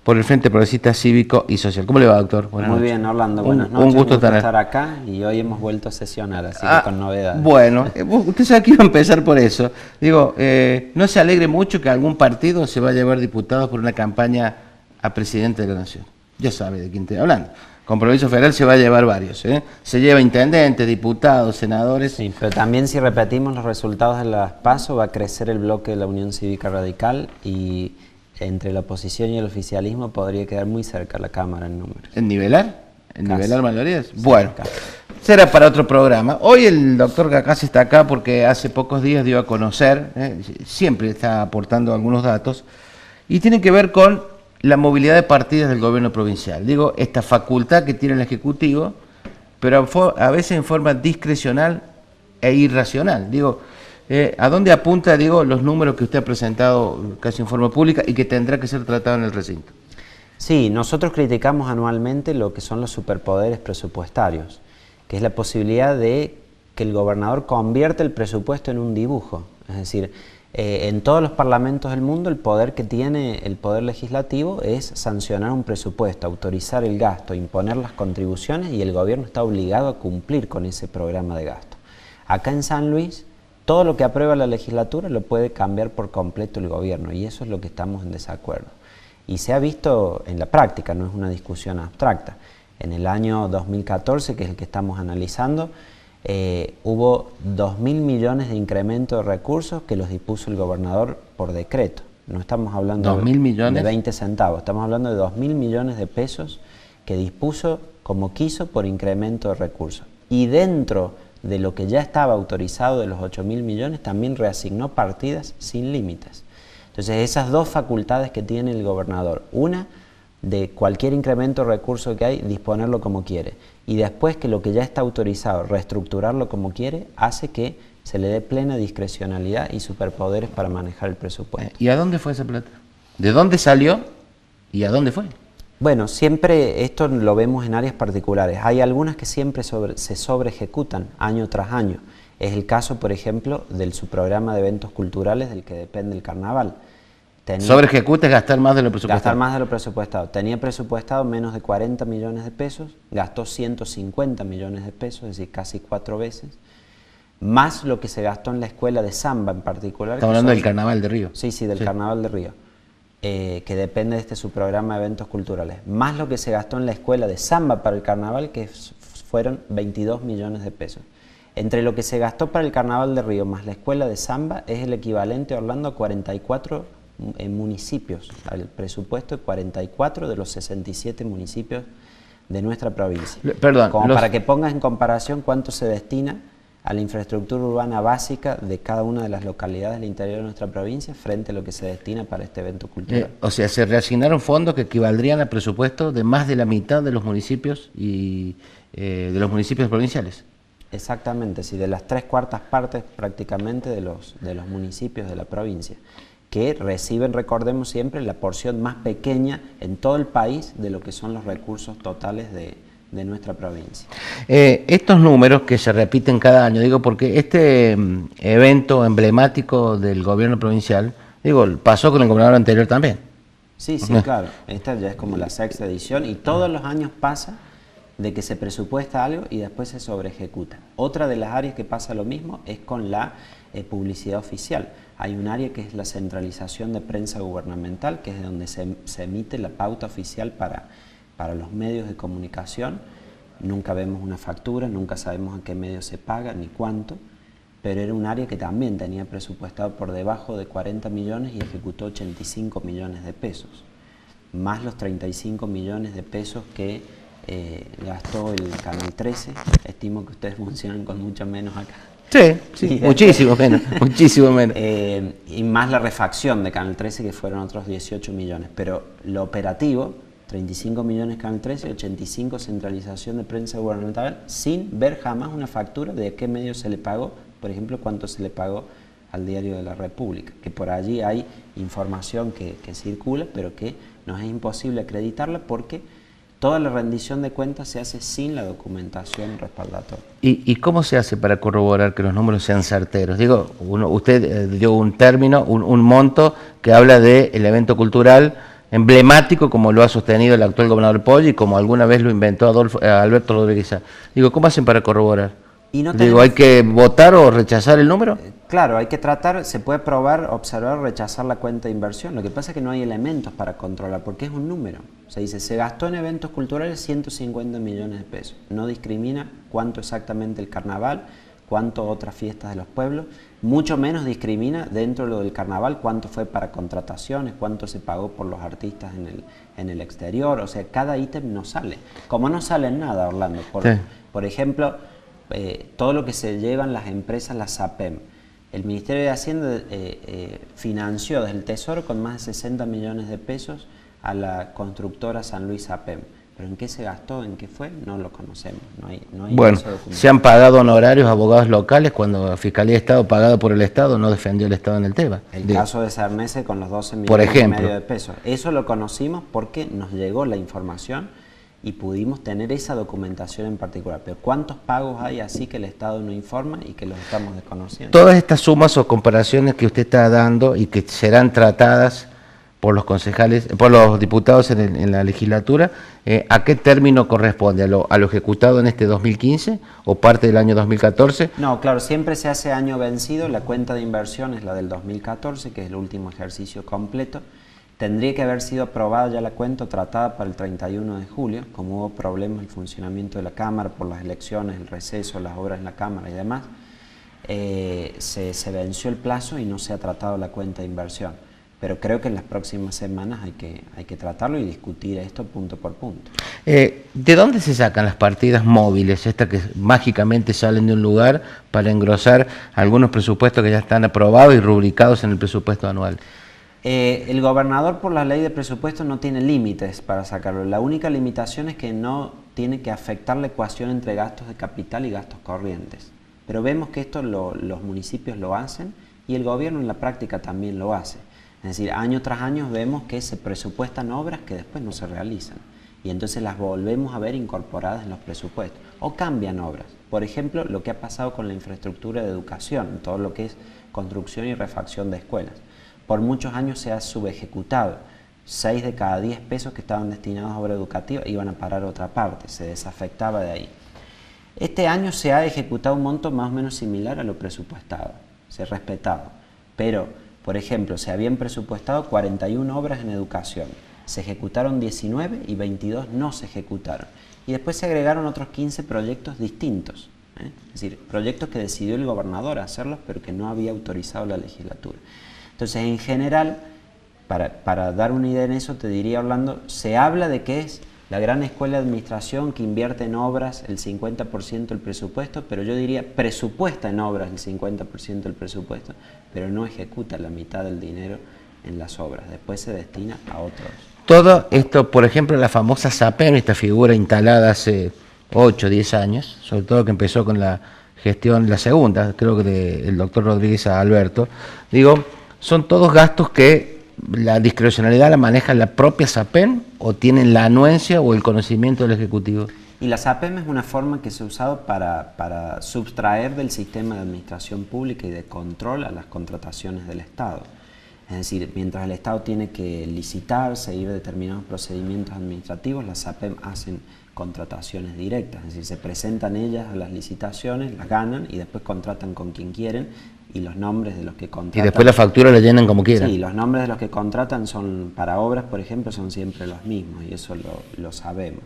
por el Frente Progresista Cívico y Social. ¿Cómo le va, doctor? Buenas noches. Muy bien, Orlando. Buenas noches. Un gusto estar acá y hoy hemos vuelto a sesionar, así que con novedades. Bueno, usted sabe que iba a empezar por eso. Digo, no se alegre mucho que algún partido se va a llevar diputados por una campaña a presidente de la Nación. Ya sabe de quién estoy hablando. Compromiso Federal se va a llevar varios, ¿eh? Se lleva intendentes, diputados, senadores. Sí, pero también si repetimos los resultados de las PASO va a crecer el bloque de la Unión Cívica Radical y entre la oposición y el oficialismo podría quedar muy cerca la Cámara en números. ¿En nivelar? ¿En nivelar mayorías? Sí, bueno, será para otro programa. Hoy el doctor Gacasi está acá porque hace pocos días dio a conocer, siempre está aportando algunos datos, y tiene que ver con la movilidad de partidas del gobierno provincial. Digo, esta facultad que tiene el Ejecutivo, pero a veces en forma discrecional e irracional. Digo, ¿a dónde apunta, digo, los números que usted ha presentado casi en forma pública y que tendrá que ser tratado en el recinto? Sí, nosotros criticamos anualmente lo que son los superpoderes presupuestarios, que es la posibilidad de que el gobernador convierta el presupuesto en un dibujo. Es decir, en todos los parlamentos del mundo el poder que tiene el poder legislativo es sancionar un presupuesto, autorizar el gasto, imponer las contribuciones y el gobierno está obligado a cumplir con ese programa de gasto. Acá en San Luis, todo lo que aprueba la legislatura lo puede cambiar por completo el gobierno y eso es lo que estamos en desacuerdo. Y se ha visto en la práctica, no es una discusión abstracta. En el año 2014, que es el que estamos analizando, hubo 2.000 millones de incremento de recursos que los dispuso el gobernador por decreto. No estamos hablando de 20 centavos, estamos hablando de 2.000 millones de pesos que dispuso como quiso por incremento de recursos. Y dentro de lo que ya estaba autorizado de los 8.000 millones también reasignó partidas sin límites. Entonces esas dos facultades que tiene el gobernador, una de cualquier incremento de recursos que hay, disponerlo como quiere. Y después que lo que ya está autorizado, reestructurarlo como quiere, hace que se le dé plena discrecionalidad y superpoderes para manejar el presupuesto. ¿Y a dónde fue esa plata? ¿De dónde salió y a dónde fue? Bueno, siempre esto lo vemos en áreas particulares. Hay algunas que siempre se sobre ejecutan año tras año. Es el caso, por ejemplo, del subprograma de eventos culturales del que depende el carnaval. Sobre ejecuta es gastar más de lo presupuestado. Gastar más de lo presupuestado. Tenía presupuestado menos de 40 millones de pesos, gastó 150 millones de pesos, es decir, casi 4 veces, más lo que se gastó en la escuela de samba en particular. Estamos hablando del Carnaval de Río. Sí, del Carnaval de Río, que depende de este subprograma de eventos culturales, más lo que se gastó en la escuela de samba para el carnaval, que fueron 22 millones de pesos. Entre lo que se gastó para el Carnaval de Río más la escuela de samba es el equivalente, Orlando, a 44 municipios, al presupuesto de 44 de los 67 municipios de nuestra provincia. Perdón. Para que pongas en comparación cuánto se destina a la infraestructura urbana básica de cada una de las localidades del interior de nuestra provincia frente a lo que se destina para este evento cultural. O sea, se reasignaron fondos que equivaldrían al presupuesto de más de la mitad de los municipios y de los municipios provinciales. Exactamente, sí, de las 3/4 partes prácticamente de los municipios de la provincia, que reciben, recordemos siempre, la porción más pequeña en todo el país de lo que son los recursos totales de nuestra provincia. Estos números que se repiten cada año, digo, porque este evento emblemático del gobierno provincial, digo, pasó con el gobernador anterior también. Sí, claro, esta ya es como la 6ª edición y todos los años pasa de que se presupuesta algo y después se sobreejecuta. Otra de las áreas que pasa lo mismo es con la publicidad oficial. Hay un área que es la centralización de prensa gubernamental, que es de donde se emite la pauta oficial para los medios de comunicación. Nunca vemos una factura, nunca sabemos a qué medio se paga ni cuánto, pero era un área que también tenía presupuestado por debajo de 40 millones y ejecutó 85 millones de pesos, más los 35 millones de pesos que gastó el Canal 13. Estimo que ustedes funcionan con mucho menos acá. Sí, muchísimo menos, muchísimo menos. Y más la refacción de Canal 13, que fueron otros 18 millones. Pero lo operativo, 35 millones Canal 13, 85 centralización de prensa gubernamental, sin ver jamás una factura de a qué medio se le pagó, por ejemplo, cuánto se le pagó al Diario de la República, que por allí hay información que circula, pero que nos es imposible acreditarla porque toda la rendición de cuentas se hace sin la documentación respaldatoria. ¿Y cómo se hace para corroborar que los números sean certeros? Digo, usted dio un término, un monto que habla del evento cultural emblemático como lo ha sostenido el actual gobernador Poggi y como alguna vez lo inventó Alberto Rodríguez. Digo, ¿cómo hacen para corroborar? Y no Digo, ¿hay que votar o rechazar el número? Claro, hay que tratar, se puede probar, observar, rechazar la cuenta de inversión. Lo que pasa es que no hay elementos para controlar, porque es un número. Se dice, se gastó en eventos culturales 150 millones de pesos. No discrimina cuánto exactamente el carnaval, cuánto otras fiestas de los pueblos, mucho menos discrimina dentro de lo del carnaval cuánto fue para contrataciones, cuánto se pagó por los artistas en el exterior. O sea, cada ítem no sale. Como no sale nada, Orlando. Por ejemplo, todo lo que se llevan las empresas, las SAPEM. El Ministerio de Hacienda financió desde el Tesoro con más de 60 millones de pesos a la constructora San Luis SAPEM. Pero ¿en qué se gastó? ¿En qué fue? No lo conocemos. No hay bueno, se han pagado honorarios a abogados locales cuando la Fiscalía de Estado, pagada por el Estado, no defendió el Estado en el tema. El caso de Cernese con los 12 millones y medio de pesos. Eso lo conocimos porque nos llegó la información y pudimos tener esa documentación en particular. Pero ¿cuántos pagos hay así que el Estado no informa y que los estamos desconociendo? Todas estas sumas o comparaciones que usted está dando y que serán tratadas por los concejales, por los diputados en la legislatura, ¿a qué término corresponde? ¿A lo ejecutado en este 2015 o parte del año 2014? No, claro, siempre se hace año vencido. La cuenta de inversión es la del 2014, que es el último ejercicio completo. Tendría que haber sido aprobada ya la cuenta, tratada para el 31 de julio, como hubo problemas en el funcionamiento de la Cámara por las elecciones, el receso, las obras en la Cámara y demás. Se venció el plazo y no se ha tratado la cuenta de inversión. Pero creo que en las próximas semanas hay que tratarlo y discutir esto punto por punto. ¿De dónde se sacan las partidas móviles, estas que mágicamente salen de un lugar para engrosar algunos presupuestos que ya están aprobados y rubricados en el presupuesto anual? El gobernador por la ley de presupuesto no tiene límites para sacarlo. La única limitación es que no tiene que afectar la ecuación entre gastos de capital y gastos corrientes. Pero vemos que esto los municipios lo hacen y el gobierno en la práctica también lo hace. Es decir, año tras año vemos que se presupuestan obras que después no se realizan y entonces las volvemos a ver incorporadas en los presupuestos o cambian obras. Por ejemplo, lo que ha pasado con la infraestructura de educación, todo lo que es construcción y refacción de escuelas. Por muchos años se ha subejecutado. 6 de cada 10 pesos que estaban destinados a obra educativa iban a parar a otra parte, se desafectaba de ahí. Este año se ha ejecutado un monto más o menos similar a lo presupuestado, se ha respetado, pero por ejemplo, se habían presupuestado 41 obras en educación, se ejecutaron 19 y 22 no se ejecutaron. Y después se agregaron otros 15 proyectos distintos, es decir, proyectos que decidió el gobernador hacerlos, pero que no había autorizado la legislatura. Entonces, en general, para dar una idea en eso, te diría, Orlando, se habla de que es la gran escuela de administración que invierte en obras el 50% del presupuesto, pero yo diría presupuesta en obras el 50% del presupuesto, pero no ejecuta la mitad del dinero en las obras, después se destina a otros. Todo esto, por ejemplo, la famosa SAPEM, esta figura instalada hace 8 o 10 años, sobre todo que empezó con la gestión, la segunda, creo que del doctor Rodríguez a Alberto, digo, son todos gastos que la discrecionalidad la maneja la propia SAPEM o tienen la anuencia o el conocimiento del Ejecutivo. Y la SAPEM es una forma que se ha usado para subtraer del sistema de administración pública y de control a las contrataciones del Estado. Es decir, mientras el Estado tiene que licitar, seguir determinados procedimientos administrativos, las SAPEM hacen contrataciones directas, es decir, se presentan ellas a las licitaciones, las ganan y después contratan con quien quieren y los nombres de los que contratan... Y después la factura la llenan como quieran. Sí, los nombres de los que contratan son para obras, por ejemplo, son siempre los mismos y eso lo sabemos.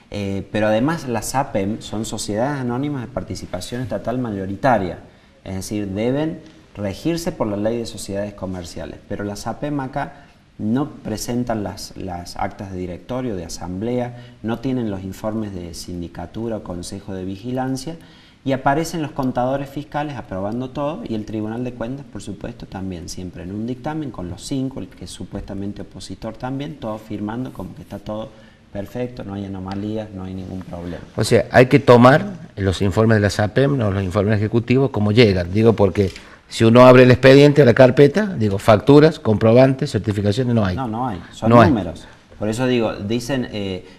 Pero además las SAPEM son sociedades anónimas de participación estatal mayoritaria, es decir, deben regirse por la ley de sociedades comerciales, pero las SAPEM acá no presentan las actas de directorio, de asamblea, no tienen los informes de sindicatura o consejo de vigilancia y aparecen los contadores fiscales aprobando todo y el Tribunal de Cuentas, por supuesto, también siempre en un dictamen con los 5, el que es supuestamente opositor también, todos firmando como que está todo perfecto, no hay anomalías, no hay ningún problema. O sea, hay que tomar los informes de la SAPEM, los informes ejecutivos, como llegan, digo porque... Si uno abre el expediente, la carpeta, digo, facturas, comprobantes, certificaciones, no hay. No hay, son números. Por eso digo, dicen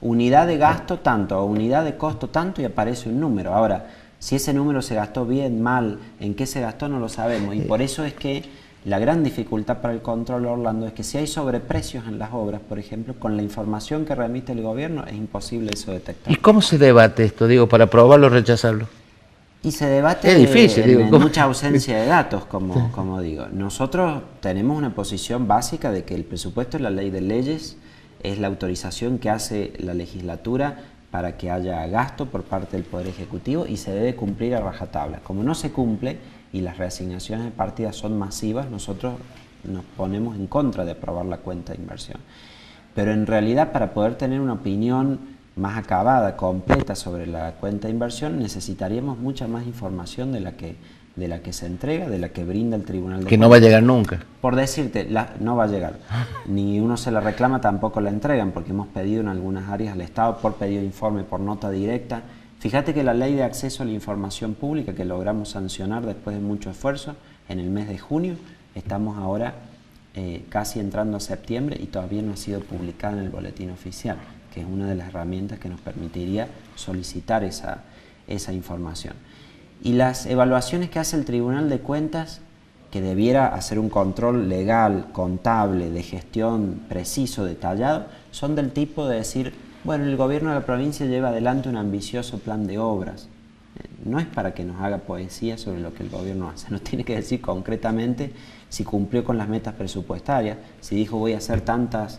unidad de gasto tanto o unidad de costo tanto y aparece un número. Ahora, si ese número se gastó bien, mal, en qué se gastó no lo sabemos y por eso es que La gran dificultad para el control, Orlando, es que si hay sobreprecios en las obras, por ejemplo, con la información que remite el gobierno, es imposible eso detectar. ¿Y cómo se debate esto, digo, para aprobarlo o rechazarlo? Y se debate es difícil, en mucha ausencia de datos, como digo. Nosotros tenemos una posición básica de que el presupuesto es la ley de leyes, es la autorización que hace la legislatura para que haya gasto por parte del Poder Ejecutivo y se debe cumplir a rajatabla. Como no se cumple y las reasignaciones de partidas son masivas, nosotros nos ponemos en contra de aprobar la cuenta de inversión. Pero en realidad, para poder tener una opinión más acabada, completa sobre la cuenta de inversión, necesitaríamos mucha más información de la que se entrega, de la que brinda el Tribunal de Cuentas. Que no va a llegar nunca. Por decirte, no va a llegar. Ni uno se la reclama, tampoco la entregan, porque hemos pedido en algunas áreas al Estado por pedido de informe, por nota directa. Fíjate que la ley de acceso a la información pública, que logramos sancionar después de mucho esfuerzo en el mes de junio, estamos ahora casi entrando a septiembre y todavía no ha sido publicada en el boletín oficial, que es una de las herramientas que nos permitiría solicitar esa información. Y las evaluaciones que hace el Tribunal de Cuentas, que debiera hacer un control legal, contable, de gestión preciso, detallado, son del tipo de decir, bueno, el gobierno de la provincia lleva adelante un ambicioso plan de obras. No es para que nos haga poesía sobre lo que el gobierno hace, nos tiene que decir concretamente si cumplió con las metas presupuestarias, si dijo voy a hacer tantas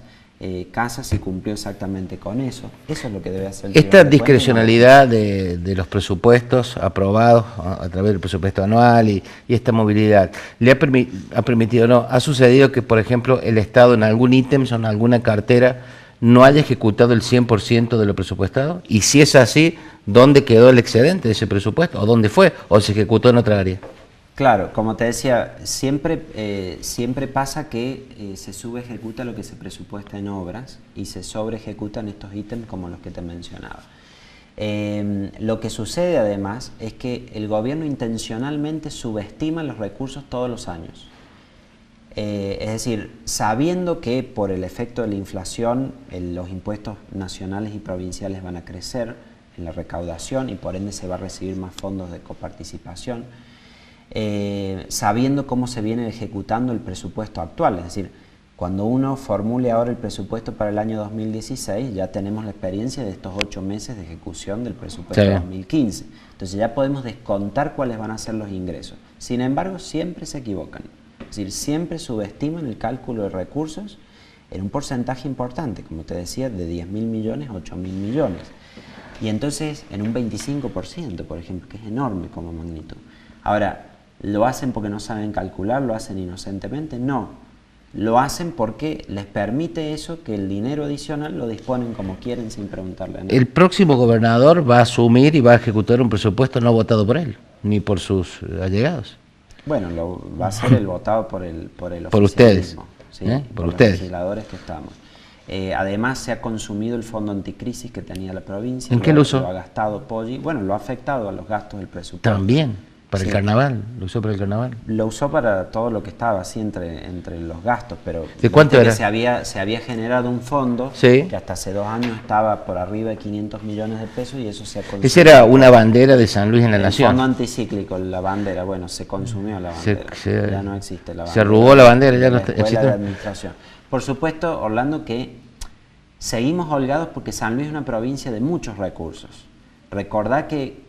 casas y cumplió exactamente con eso. Eso es lo que debe hacer el Esta discrecionalidad de los presupuestos aprobados a través del presupuesto anual y esta movilidad, ¿le ha permitido, no? ¿Ha sucedido que, por ejemplo, el Estado en algún ítem o en alguna cartera no haya ejecutado el 100% de lo presupuestado? Y si es así, ¿dónde quedó el excedente de ese presupuesto? ¿O dónde fue? ¿O se ejecutó en otra área? Claro, como te decía, siempre pasa que se subejecuta lo que se presupuesta en obras y se sobreejecutan estos ítems como los que te mencionaba. Lo que sucede además es que el gobierno intencionalmente subestima los recursos todos los años. Es decir, sabiendo que por el efecto de la inflación los impuestos nacionales y provinciales van a crecer en la recaudación y por ende se va a recibir más fondos de coparticipación, sabiendo cómo se viene ejecutando el presupuesto actual, es decir, cuando uno formule ahora el presupuesto para el año 2016, ya tenemos la experiencia de estos 8 meses de ejecución del presupuesto de 2015, entonces ya podemos descontar cuáles van a ser los ingresos. Sin embargo, siempre se equivocan, es decir, siempre subestiman el cálculo de recursos en un porcentaje importante, como te decía, de 10.000 millones a 8.000 millones, y entonces en un 25%, por ejemplo, que es enorme como magnitud. Ahora, ¿lo hacen porque no saben calcular? ¿Lo hacen inocentemente? No. Lo hacen porque les permite eso, que el dinero adicional lo disponen como quieren sin preguntarle a nadie. El próximo gobernador va a asumir y va a ejecutar un presupuesto no votado por él, ni por sus allegados. Bueno, va a ser el votado por el por ustedes, ¿sí? Por los ustedes. legisladores que estamos. Además, se ha consumido el fondo anticrisis que tenía la provincia. ¿En qué lo usó? Lo ha gastado Poggi. Bueno, lo ha afectado a los gastos del presupuesto. También. ¿Para el carnaval? ¿Lo usó para el carnaval? Lo usó para todo lo que estaba así entre los gastos, pero ¿de cuánto era? Se había generado un fondo que hasta hace 2 años estaba por arriba de 500 millones de pesos y eso se ha consumido. Esa era una bandera de San Luis en la Nación. El fondo anticíclico, la bandera, bueno, se consumió la bandera, ya no existe la bandera. Se arrugó la bandera, ya no existe. De administración. Por supuesto, Orlando, que seguimos holgados porque San Luis es una provincia de muchos recursos. Recordá que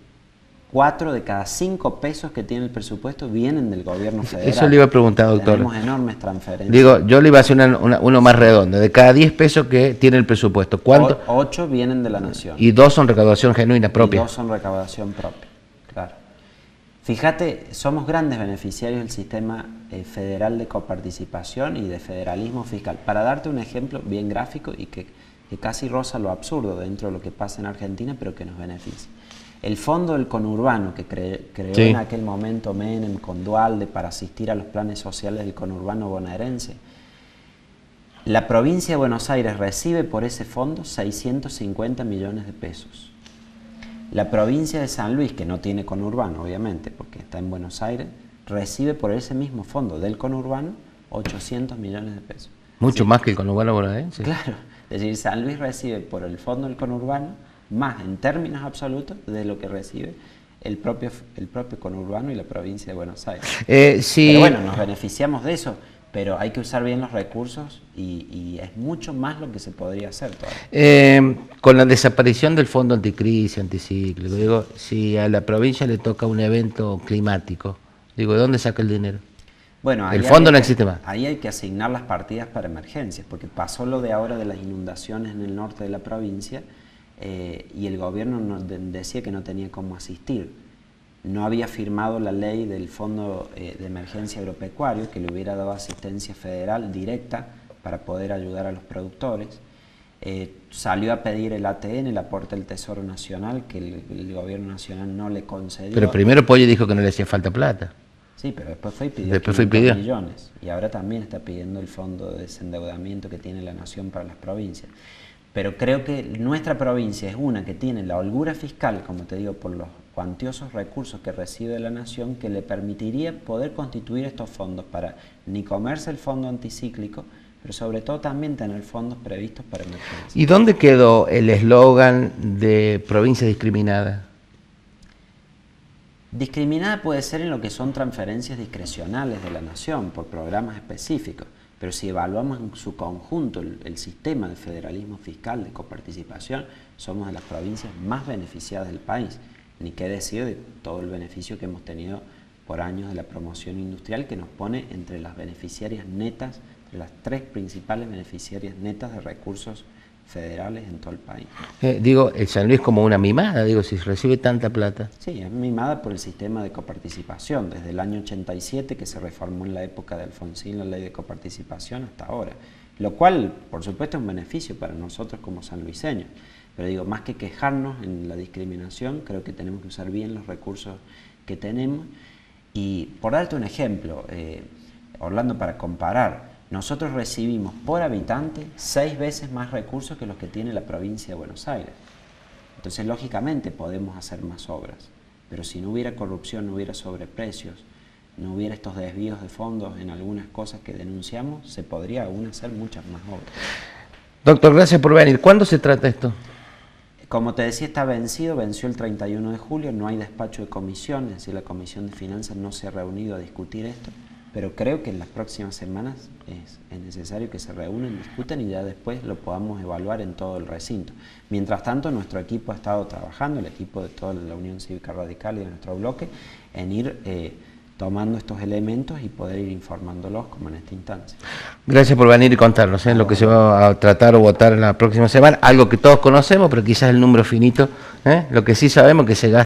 4 de cada 5 pesos que tiene el presupuesto vienen del gobierno federal. Eso le iba a preguntar, doctor. Tenemos enormes transferencias. Digo, yo le iba a hacer uno más redondo. De cada 10 pesos que tiene el presupuesto, ¿cuánto? 8 vienen de la nación. Y 2 son recaudación genuina propia. Y 2 son recaudación propia, claro. Fíjate, somos grandes beneficiarios del sistema federal de coparticipación y de federalismo fiscal. Para darte un ejemplo bien gráfico y que casi roza lo absurdo dentro de lo que pasa en Argentina, pero que nos beneficia. El fondo del conurbano que creó en aquel momento Menem con Duhalde para asistir a los planes sociales del conurbano bonaerense. La provincia de Buenos Aires recibe por ese fondo 650 millones de pesos. La provincia de San Luis, que no tiene conurbano obviamente porque está en Buenos Aires, recibe por ese mismo fondo del conurbano 800 millones de pesos. Mucho más que el conurbano bonaerense. Claro, es decir, San Luis recibe por el fondo del conurbano más en términos absolutos de lo que recibe el propio conurbano y la provincia de Buenos Aires. Sí. Pero bueno, nos beneficiamos de eso, pero hay que usar bien los recursos y es mucho más lo que se podría hacer todavía. Con la desaparición del fondo anticrisis, anticíclico, digo, si a la provincia le toca un evento climático, digo, ¿de dónde saca el dinero? Bueno, el fondo no existe más. Ahí hay que asignar las partidas para emergencias, porque pasó lo de ahora de las inundaciones en el norte de la provincia y el gobierno decía que no tenía cómo asistir. No había firmado la ley del Fondo de Emergencia Agropecuario, que le hubiera dado asistencia federal directa para poder ayudar a los productores. Salió a pedir el ATN, el aporte del Tesoro Nacional, que el gobierno nacional no le concedió. Pero primero Poggi dijo que no le hacía falta plata. Sí, pero después fue y pidió 500 millones. Y ahora también está pidiendo el fondo de desendeudamiento que tiene la nación para las provincias. Pero creo que nuestra provincia es una que tiene la holgura fiscal, como te digo, por los cuantiosos recursos que recibe de la nación, que le permitiría poder constituir estos fondos para ni comerse el fondo anticíclico, pero sobre todo también tener fondos previstos para emergencias. ¿Y dónde quedó el eslogan de provincia discriminada? Discriminada puede ser en lo que son transferencias discrecionales de la nación por programas específicos, pero si evaluamos en su conjunto el sistema de federalismo fiscal, de coparticipación, somos de las provincias más beneficiadas del país. Ni qué decir de todo el beneficio que hemos tenido por años de la promoción industrial, que nos pone entre las beneficiarias netas, entre las 3 principales beneficiarias netas de recursos federales en todo el país. Digo, el San Luis como una mimada, digo, si recibe tanta plata. Sí, es mimada por el sistema de coparticipación, desde el año 87, que se reformó en la época de Alfonsín la ley de coparticipación, hasta ahora. Lo cual, por supuesto, es un beneficio para nosotros como sanluiseños. Pero digo, más que quejarnos en la discriminación, creo que tenemos que usar bien los recursos que tenemos. Y por darte un ejemplo, Orlando, para comparar, nosotros recibimos por habitante 6 veces más recursos que los que tiene la provincia de Buenos Aires. Entonces, lógicamente, podemos hacer más obras. Pero si no hubiera corrupción, no hubiera sobreprecios, no hubiera estos desvíos de fondos en algunas cosas que denunciamos, se podría aún hacer muchas más obras. Doctor, gracias por venir. ¿Cuándo se trata esto? Como te decía, está venció el 31 de julio, no hay despacho de comisión, es decir, la Comisión de Finanzas no se ha reunido a discutir esto, pero creo que en las próximas semanas es necesario que se reúnan, discutan y ya después lo podamos evaluar en todo el recinto. Mientras tanto, nuestro equipo ha estado trabajando, el equipo de toda la Unión Cívica Radical y de nuestro bloque, en ir tomando estos elementos y poder ir informándolos como en esta instancia. Gracias por venir y contarnos lo que se va a tratar o votar en la próxima semana, algo que todos conocemos, pero quizás el número finito, lo que sí sabemos que se gasta.